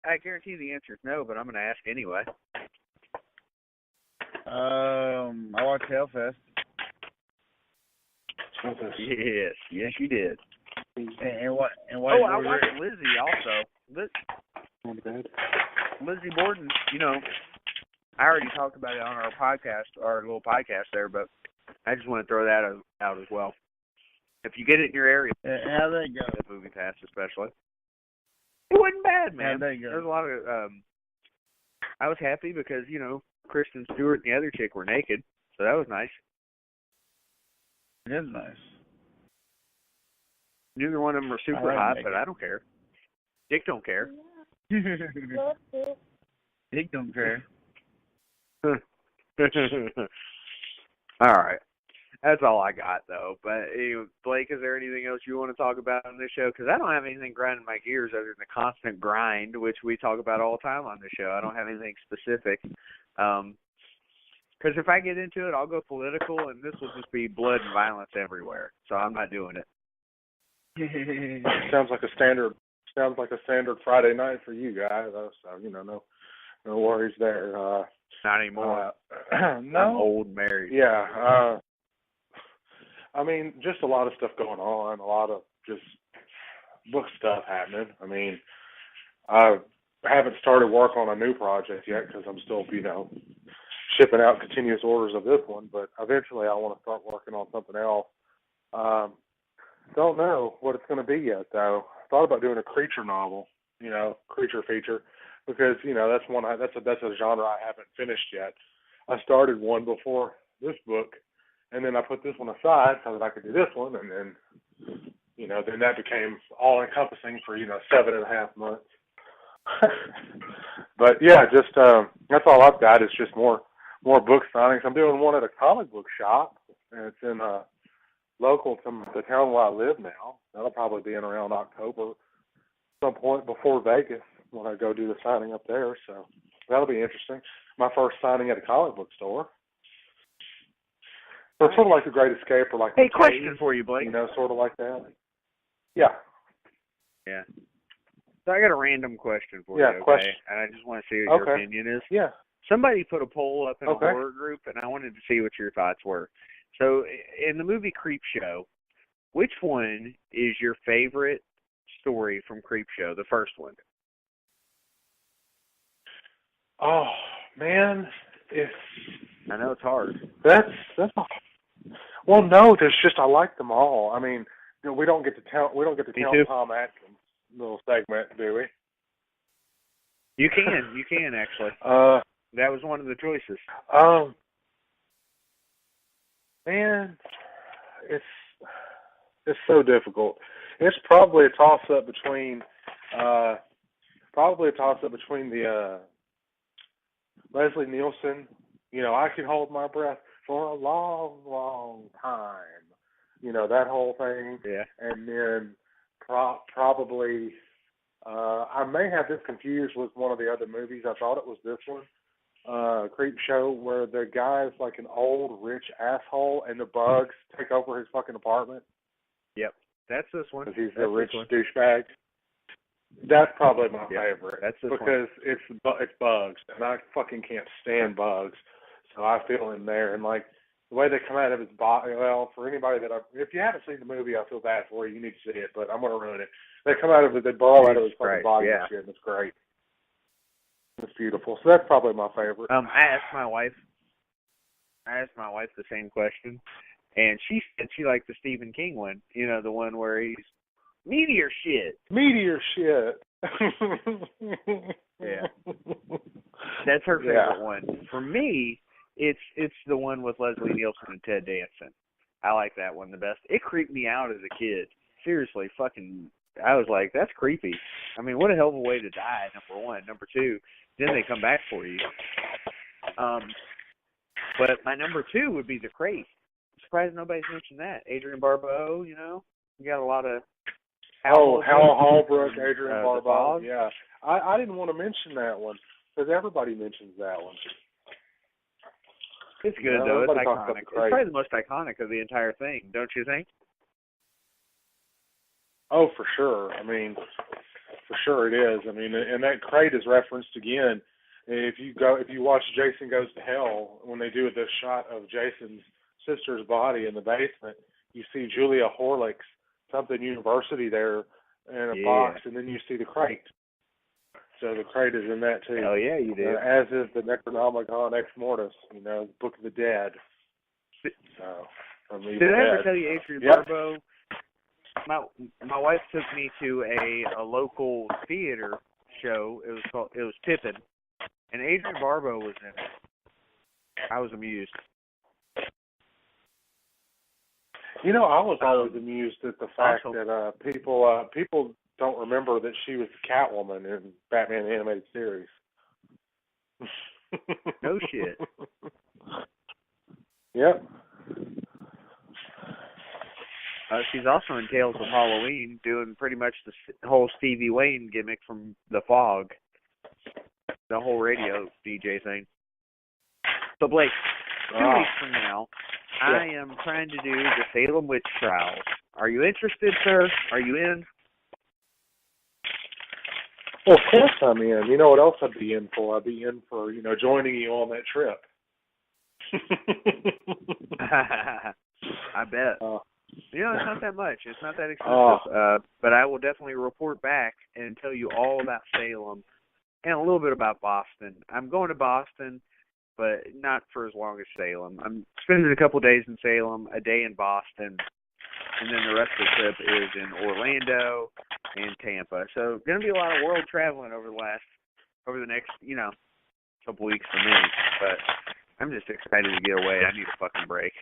I guarantee the answer is no, but I'm going to ask anyway. I watched Hellfest. Yes, you did. And what? I watched Lizzie also. Lizzie Borden. You know, I already talked about it on our podcast, our little podcast there, but I just want to throw that out as well. If you get it in your area, how'd that go? The Movie Pass especially. It wasn't bad, man. How'd that go? There's a lot of. I was happy because Kristen Stewart and the other chick were naked, so that was nice. It is nice. Neither one of them are super hot, but I don't care. Dick don't care. Dick don't care. All right. That's all I got, though. But, Blake, is there anything else you want to talk about on this show? Because I don't have anything grinding my gears other than the constant grind, which we talk about all the time on this show. I don't have anything specific. Because if I get into it, I'll go political, and this will just be blood and violence everywhere. So I'm not doing it. Sounds like a standard Friday night for you guys. So no worries there. Not anymore. No. I'm old married. Yeah. I mean, just a lot of stuff going on. A lot of just book stuff happening. I mean, I haven't started work on a new project yet because I'm still, shipping out continuous orders of this one. But eventually, I want to start working on something else. Don't know what it's going to be yet, though. Thought about doing a creature novel, creature feature, because that's a genre I haven't finished yet. I started one before this book, and then I put this one aside so that I could do this one, and then then that became all encompassing for 7.5 months. But yeah, just that's all I've got. Is just more book signings. I'm doing one at a comic book shop, and it's in local to the town where I live now. That'll probably be in around October, some point before Vegas when I go do the signing up there. So that'll be interesting. My first signing at a comic book store. So it's sort of like The Great Escape or like... Hey, question for you, Blake. Sort of like that. Yeah. Yeah. So I got a random question for you, okay? Question. And I just want to see what your opinion is. Yeah. Somebody put a poll up in a horror group, and I wanted to see what your thoughts were. So in the movie Creepshow, which one is your favorite story from Creepshow, the first one? Oh, man. I know it's hard. Well, no, there's just, I like them all. I mean, we don't get to tell Tom Atkins' little segment, do we? You can actually. That was one of the choices. Man, it's so difficult. It's probably a toss-up between the Leslie Nielsen, I Can Hold My Breath for a long, long time. That whole thing. Yeah. And then probably, I may have this confused with one of the other movies. I thought it was this one, Creepshow, where the guy's like an old, rich asshole and the bugs take over his fucking apartment. Yep. That's this one. Because he's a rich douchebag. That's probably my favorite. That's this because it's bugs, and I fucking can't stand bugs. So I feel in there, and like the way they come out of his body. Well, for anybody if you haven't seen the movie, I feel bad for you. You need to see it, but I'm gonna ruin it. They come out of it, they burrow out of his fucking body and shit, and it's great. It's beautiful. So that's probably my favorite. I asked my wife the same question, and she said she liked the Stephen King one. The one where he's meteor shit. Yeah. That's her favorite one. For me, it's the one with Leslie Nielsen and Ted Danson. I like that one the best. It creeped me out as a kid. Seriously, I was like, that's creepy. I mean, what a hell of a way to die, number one. Number two, then they come back for you. But my number two would be The Crate. I'm surprised nobody's mentioned that. Adrienne Barbeau, you got a lot of... Hal Holbrook, Adrienne Barbeau. Yeah. I didn't want to mention that one because everybody mentions that one. It's good, though. It's iconic. It's probably the most iconic of the entire thing, don't you think? Oh, for sure. I mean, for sure it is. I mean, and that crate is referenced again. If you watch Jason Goes to Hell, when they do this shot of Jason's sister's body in the basement, you see Julia Horlick's something university there in a box, and then you see the crate. So the crate is in that too. Oh yeah, you do. As is the Necronomicon Ex Mortis, Book of the Dead. So, did I ever tell you Adrian Barbeau? My wife took me to a local theater show. It was Pippin, and Adrian Barbeau was in it. I was amused. I was always amused at the fact that people don't remember that she was Catwoman in Batman the Animated Series. No shit. Yep. She's also in Tales of Halloween, doing pretty much the whole Stevie Wayne gimmick from The Fog, the whole radio DJ thing. So Blake, 2 weeks from now, I am trying to do the Salem Witch Trials. Are you interested, sir? Are you in? Well, of course I'm in. You know what else I'd be in for? I'd be in for, joining you on that trip. I bet. It's not that much. It's not that expensive. But I will definitely report back and tell you all about Salem and a little bit about Boston. I'm going to Boston, but not for as long as Salem. I'm spending a couple days in Salem, a day in Boston, and then the rest of the trip is in Orlando and Tampa. So going to be a lot of world traveling over the next, couple weeks for me. But I'm just excited to get away. I need a fucking break.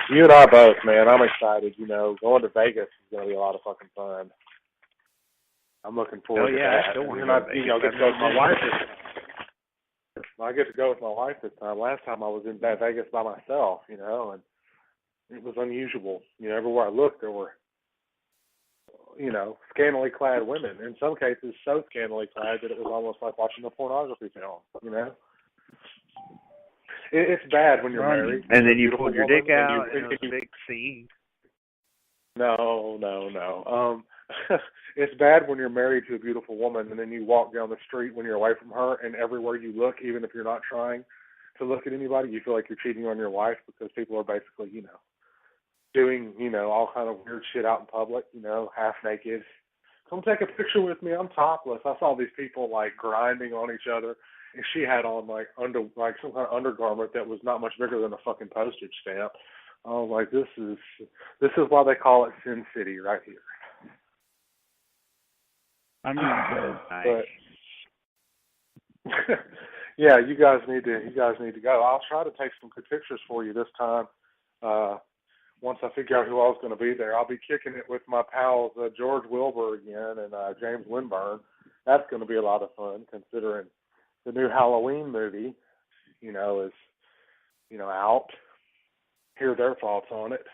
You and I both, man. I'm excited. Going to Vegas is going to be a lot of fucking fun. I'm looking forward to that. I still want to go to Vegas. get to go with my wife this time. I get to go with my wife this time. Last time I was in Vegas by myself, and it was unusual. Everywhere I looked, there were, scantily clad women. In some cases, so scantily clad that it was almost like watching a pornography film. It's bad when you're married. And then you pulled your dick out, and it was a big scene. No. It's bad when you're married to a beautiful woman, and then you walk down the street when you're away from her, and everywhere you look, even if you're not trying to look at anybody, you feel like you're cheating on your wife because people are basically, doing, all kind of weird shit out in public, half naked. Come take a picture with me. I'm topless. I saw these people, grinding on each other. And she had on some kind of undergarment that was not much bigger than a fucking postage stamp. I was like, this is why they call it Sin City right here. I'm good. But yeah, you guys need to go. I'll try to take some good pictures for you this time. Once I figure out who all's going to be there, I'll be kicking it with my pals George Wilbur again and James Winburn. That's going to be a lot of fun, considering the new Halloween movie, is, out. Hear their thoughts on it.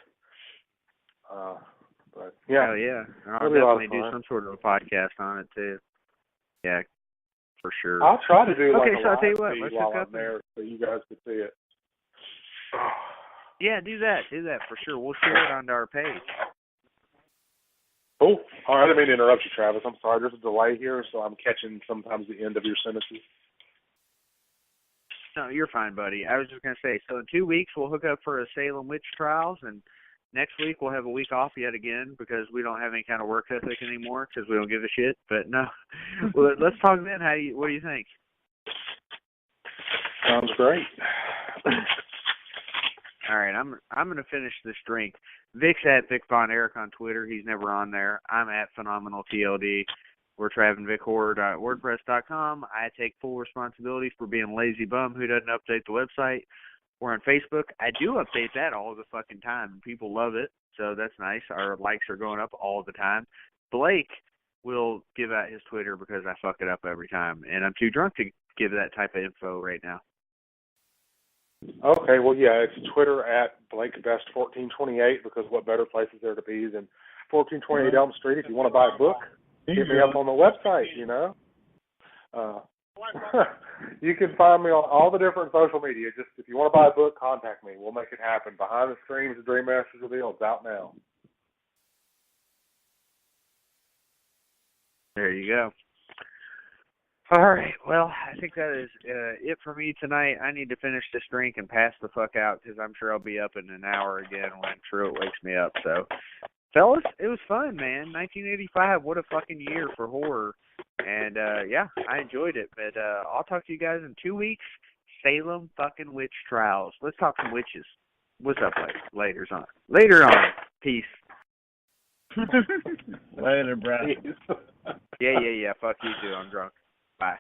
But yeah. Oh yeah, I'll definitely do some sort of a podcast on it too. Yeah, for sure. I'll try to do a live so I'll tell you what, feed let's while hook up I'm there so you guys can see it. Yeah, do that for sure. We'll share it onto our page. Cool. All right, I didn't mean to interrupt you, Travis. I'm sorry. There's a delay here, so I'm catching sometimes the end of your sentences. No, you're fine, buddy. I was just going to say, so in 2 weeks we'll hook up for a Salem Witch Trials, and next week we'll have a week off yet again because we don't have any kind of work ethic anymore because we don't give a shit. But no, well, let's talk then. What do you think? Sounds great. All right, I'm going to finish this drink. Vic's at Vic Von Erich on Twitter. He's never on there. I'm at Phenomenal TLD. We're TravinVicHorror.wordpress.com. I take full responsibility for being a lazy bum who doesn't update the website. We're on Facebook. I do update that all the fucking time. People love it, so that's nice. Our likes are going up all the time. Blake will give out his Twitter because I fuck it up every time, and I'm too drunk to give that type of info right now. Okay, well, yeah, it's Twitter at BlakeBest1428 because what better place is there to be than 1428 Elm Street? If you want to buy a book, hit me up on the website, You can find me on all the different social media. Just if you want to buy a book, contact me. We'll make it happen. Behind the Screams, the Dream Masters Revealed. It's out now. There you go. All right. Well, I think that is it for me tonight. I need to finish this drink and pass the fuck out because I'm sure I'll be up in an hour again when Truett wakes me up. So, fellas, it was fun, man. 1985, what a fucking year for horror. And, yeah, I enjoyed it. But I'll talk to you guys in 2 weeks. Salem fucking witch trials. Let's talk some witches. What's up, later on? Later on. Peace. Later, bro. Yeah. Fuck you too. I'm drunk. Bye.